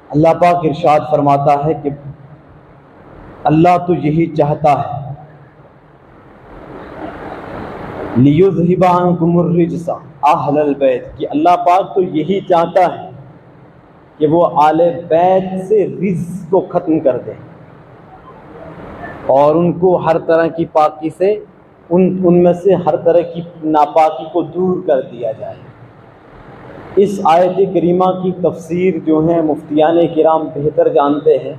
اللہ پاک ارشاد فرماتا ہے کہ اللہ تو یہی چاہتا ہے لِيُذْهِبَ عَنْكُمُ الرِّجْسَ أَهْلَ الْبَيْتِ، کہ اللہ پاک تو یہی چاہتا ہے کہ وہ آل بیت سے رجس کو ختم کر دے اور ان کو ہر طرح کی پاکی سے ان میں سے ہر طرح کی ناپاکی کو دور کر دیا جائے۔ اس آیت کریمہ کی تفسیر جو ہے مفتیان کرام بہتر جانتے ہیں،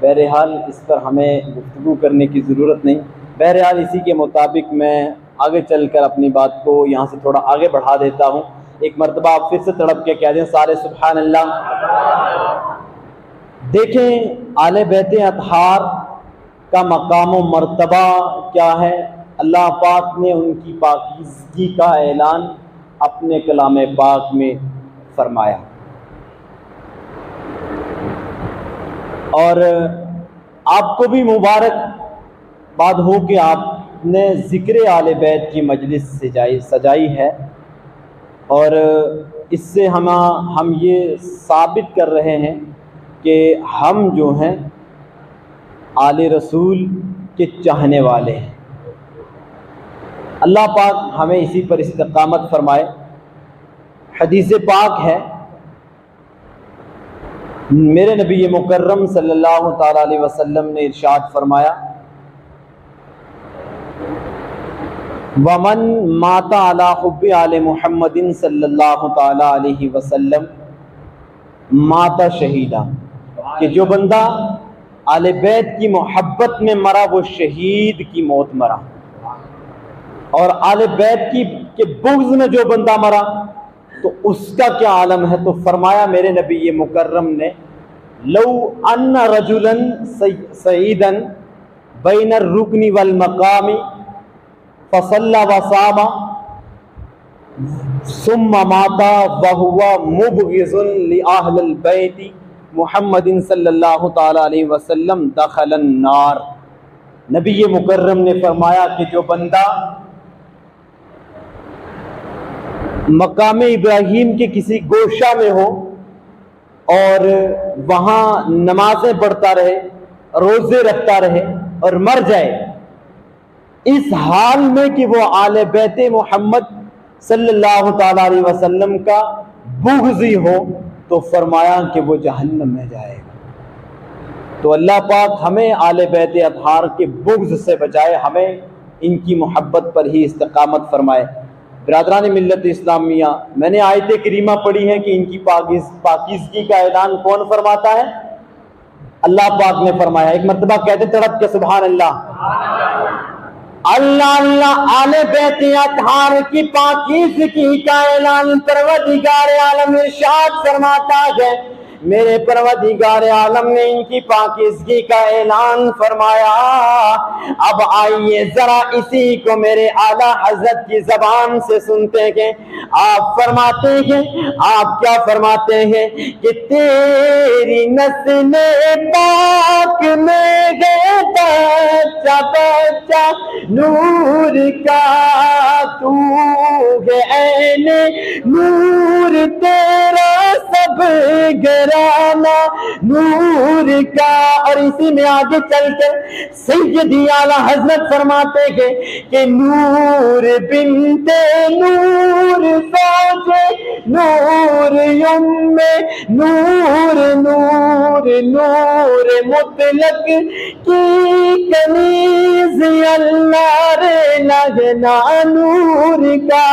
بہرحال اس پر ہمیں گفتگو کرنے کی ضرورت نہیں۔ بہرحال اسی کے مطابق میں آگے چل کر اپنی بات کو یہاں سے تھوڑا آگے بڑھا دیتا ہوں۔ ایک مرتبہ آپ پھر سے تڑپ کے کہہ دیں سارے سبحان اللہ۔ دیکھیں آل بیت اطہار کا مقام و مرتبہ کیا ہے۔ اللہ پاک نے ان کی پاکیزگی کا اعلان اپنے کلام پاک میں فرمایا، اور آپ کو بھی مبارک باد ہو کہ آپ نے ذکر آل بیت کی مجلس سجائی ہے، اور اس سے ہم یہ ثابت کر رہے ہیں کہ ہم جو ہیں آل رسول کے چاہنے والے ہیں۔ اللہ پاک ہمیں اسی پر استقامت فرمائے۔ حدیث پاک ہے، میرے نبی مکرم صلی اللہ تعالی علیہ وسلم نے ارشاد فرمایا، وَمَن مَاتَ عَلَى حُبِّ آلِ محمد صلی اللہ تعالی علیہ وسلم مَاتَ شہیدا، کہ جو بندہ آل بیت کی محبت میں مرا وہ شہید کی موت مرا، اور آل بیت کے بغض میں جو بندہ مرا تو اس کا کیا عالم ہے۔ تو فرمایا میرے نبی مکرم نے، لو ان رجلا سعیدا بین الرکن والمقام فصلى وصام ثم مات وهو مبغض لأهل البيت محمد صلی اللہ تعالی علیہ وسلم دخل النار۔ نبی مکرم نے فرمایا کہ جو بندہ مقام ابراہیم کے کسی گوشہ میں ہو اور وہاں نمازیں پڑھتا رہے، روزے رکھتا رہے اور مر جائے اس حال میں کہ وہ آل بیت محمد صلی اللہ تعالی علیہ وسلم کا بغضی ہو، تو فرمایا کہ وہ جہنم میں جائے گا۔ تو اللہ پاک ہمیں آل بیت اطہار کے بغض سے بچائے، ہمیں ان کی محبت پر ہی استقامت فرمائے۔ برادران ملت اسلامیہ، میں نے آیت کریمہ پڑھی ہے کہ ان کی پاکیزگی کا اعلان کون فرماتا ہے؟ اللہ پاک نے فرمایا۔ ایک مرتبہ کہتے تڑپ کے سبحان اللہ۔ اللہ اللہ آل بیت اطہار کی پاکیزگی کا اعلان پروردگار عالم ارشاد فرماتا ہے، میرے پروردگار عالم نے ان کی پاکیزگی کا اعلان فرمایا۔ اب آئیے ذرا اسی کو میرے اعلیٰ حضرت کی زبان سے سنتے ہیں۔ آپ فرماتے ہیں، آپ کیا فرماتے ہیں کہ تیری نسل پاک میں گئے بچہ بچہ نور کا، تو ہے عین نور تیرا سب گرانا نور کا۔ اور اسی میں آگے چل کر سیدی اعلیٰ حضرت فرماتے ہیں کہ نور بنت نور زوج نور یم نور نور نور مطلق کی کنیز اللہ رے لگنا نور کا۔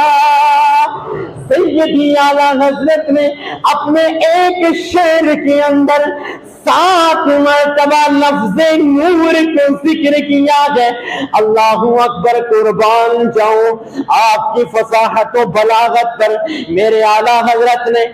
سیدی اعلیٰ حضرت نے اپنے ایک شعر کے اندر 7 مرتبہ لفظ نور کو ذکر کیا ہے۔ اللہ اکبر، قربان جاؤں آپ کی فصاحت و بلاغت پر۔ میرے اعلیٰ حضرت نے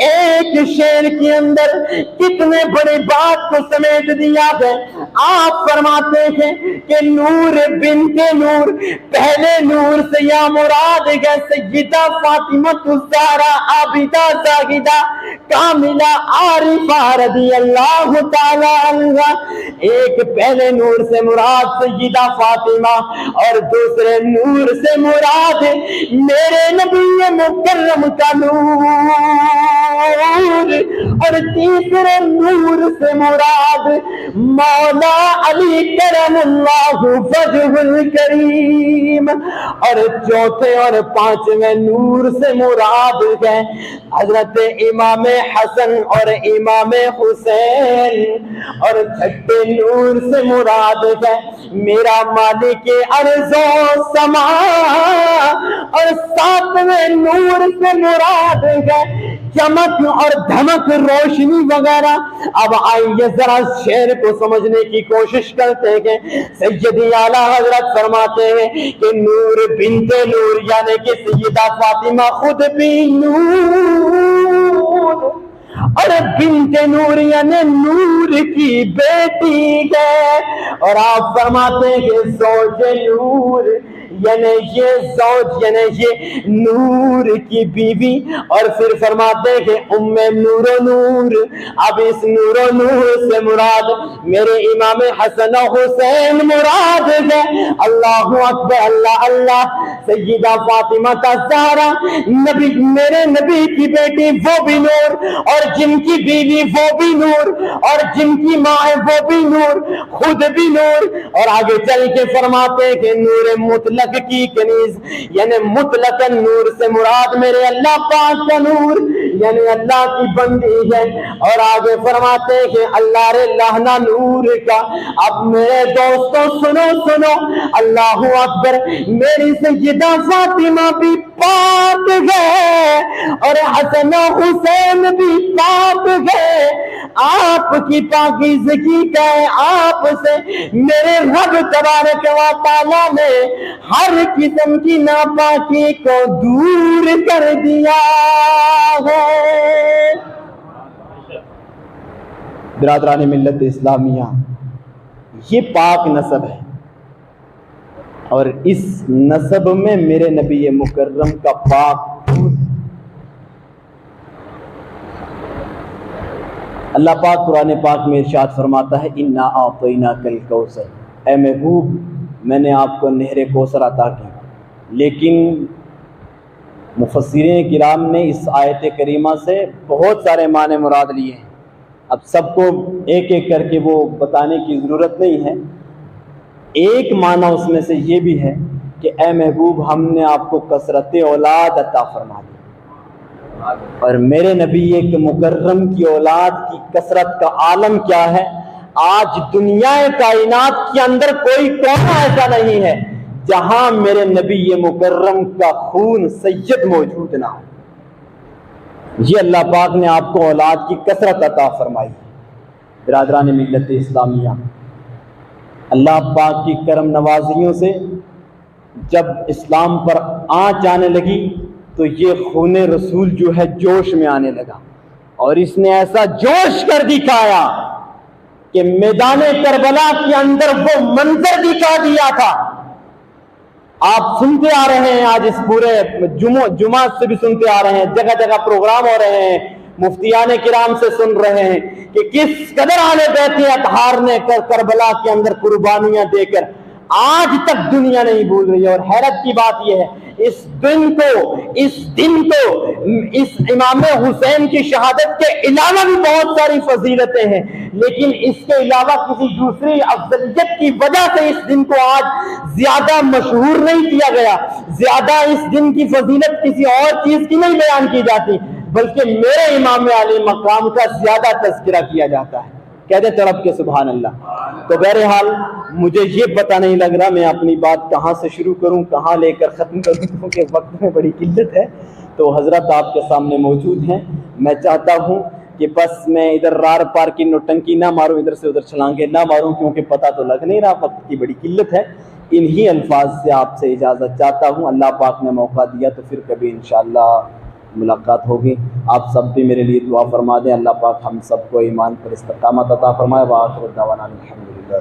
ایک شعر کے اندر کتنے بڑی بات کو سمیٹ دیا ہے۔ آپ فرماتے ہیں کہ نور بنت نور، پہلے نور سے یا مراد ہے سیدہ فاطمہ الزہرا عابدہ زاہدہ کاملہ عارفہ رضی اللہ تعالی عنہا۔ ایک پہلے نور سے مراد سیدہ فاطمہ اور دوسرے نور سے مراد میرے نبی مکرم کا نور، اور تیسرے نور سے مراد مولا علی کرم اللہ وجہ الکریم، اور چوتھے اور پانچویں نور سے مراد ہے حضرت امام حسن اور امام حسین، اور چھٹے نور سے مراد ہے میرا مالک ارض و سما، اور ساتویں نور سے مراد ہے چمک اور دھمک روشنی وغیرہ۔ اب آئیے ذرا شعر کو سمجھنے کی کوشش کرتے ہیں۔ سیدی اعلیٰ حضرت فرماتے ہیں کہ نور بنت نور یعنی کہ سیدہ فاطمہ خود بھی نور، اور بنت نور یعنی نور کی بیٹی ہے، اور آپ فرماتے ہیں کہ زوج نور یعنی یہ زوج یعنی یہ نور کی بیوی، اور پھر فرماتے ہیں کہ ام نور و نور۔ اب اس نور و نور سے مراد میرے امام حسن و حسین مراد ہے۔ اللہ اکبر، اللہ اللہ۔ سیدہ فاطمہ الزہرا نبی میرے نبی کی بیٹی وہ بھی نور، اور جن کی بیوی وہ بھی نور، اور جن کی ماں ہے وہ بھی نور، خود بھی نور۔ اور آگے چل کے فرماتے ہیں کہ نور مطلق کی کنیز یعنی مطلق نور سے مراد میرے اللہ پاک کا نور یعنی اللہ کی بندی ہے، اور آگے فرماتے ہیں کہ اللہ رے لہنا نور کا۔ اب میرے دوستوں سنو سنو، اللہ اکبر، میری سیدہ فاطمہ بھی پاک ہے اور حسن و حسین بھی پاک ہے۔ آپ کی پاکیزگی کا ہے، آپ سے میرے رب تبارک و تعالیٰ نے ہر قسم کی ناپاکی کو دور کر دیا ہے۔ برادران ملت اسلامیہ، یہ پاک نسب ہے، اور اس نسب میں میرے نبی مکرم کا پاک خون۔ اللہ پاک قرآن پاک میں ارشاد فرماتا ہے انا اعطیناک الکوثر، اے محبوب میں نے آپ کو نہر کوثر عطا کی۔ لیکن مفسرین کرام نے اس آیت کریمہ سے بہت سارے معنی مراد لیے ہیں، اب سب کو ایک ایک کر کے وہ بتانے کی ضرورت نہیں ہے۔ ایک معنی اس میں سے یہ بھی ہے کہ اے محبوب ہم نے آپ کو کثرت اولاد عطا فرما دی، اور میرے نبی ایک مکرم کی اولاد کی کثرت کا عالم کیا ہے، آج دنیا کائنات کے اندر کوئی کونا ایسا نہیں ہے جہاں میرے نبی مکرم کا خون سید موجود نہ ہو۔ یہ اللہ پاک نے آپ کو اولاد کی کثرت عطا فرمائی۔ برادران ملت اسلامیہ، اللہ پاک کی کرم نوازیوں سے جب اسلام پر آنچ آنے لگی تو یہ خون رسول جو ہے جوش میں آنے لگا، اور اس نے ایسا جوش کر دکھایا کہ میدان کربلا کے اندر وہ منظر دکھا دیا تھا۔ آپ سنتے آ رہے ہیں، آج اس پورے جمعہ سے بھی سنتے آ رہے ہیں، جگہ جگہ پروگرام ہو رہے ہیں، مفتیان کرام سے سن رہے ہیں کہ کس قدر آنے بیٹھے اطہار نے کربلا کے اندر قربانیاں دے کر آج تک دنیا نہیں بھول رہی ہے۔ اور حیرت کی بات یہ ہے اس دن کو اس امام حسین کی شہادت کے علاوہ بھی بہت ساری فضیلتیں ہیں، لیکن اس کے علاوہ کسی دوسری افضلیت کی وجہ سے اس دن کو آج زیادہ مشہور نہیں کیا گیا، زیادہ اس دن کی فضیلت کسی اور چیز کی نہیں بیان کی جاتی، بلکہ میرے امام علی مقام کا زیادہ تذکرہ کیا جاتا ہے۔ کہتے تڑپ کے سبحان اللہ۔ تو بہرحال مجھے یہ پتہ نہیں لگ رہا میں اپنی بات کہاں سے شروع کروں، کہاں لے کر ختم کروں، کیونکہ وقت میں بڑی قلت ہے۔ تو حضرت آپ کے سامنے موجود ہیں، میں چاہتا ہوں کہ بس میں ادھر رار پار کی نوٹنکی نہ ماروں، ادھر سے ادھر چھلانگے نہ ماروں، کیونکہ پتہ تو لگ نہیں رہا، وقت کی بڑی قلت ہے۔ انہی الفاظ سے آپ سے اجازت چاہتا ہوں، اللہ پاک نے موقع دیا تو پھر کبھی انشاءاللہ ملاقات ہوگی. آپ سب بھی میرے لیے دعا فرما دیں. اللہ پاک ہم سب کو ایمان پر استقامت عطا فرمائے. وآخر دعوانا الحمدللہ.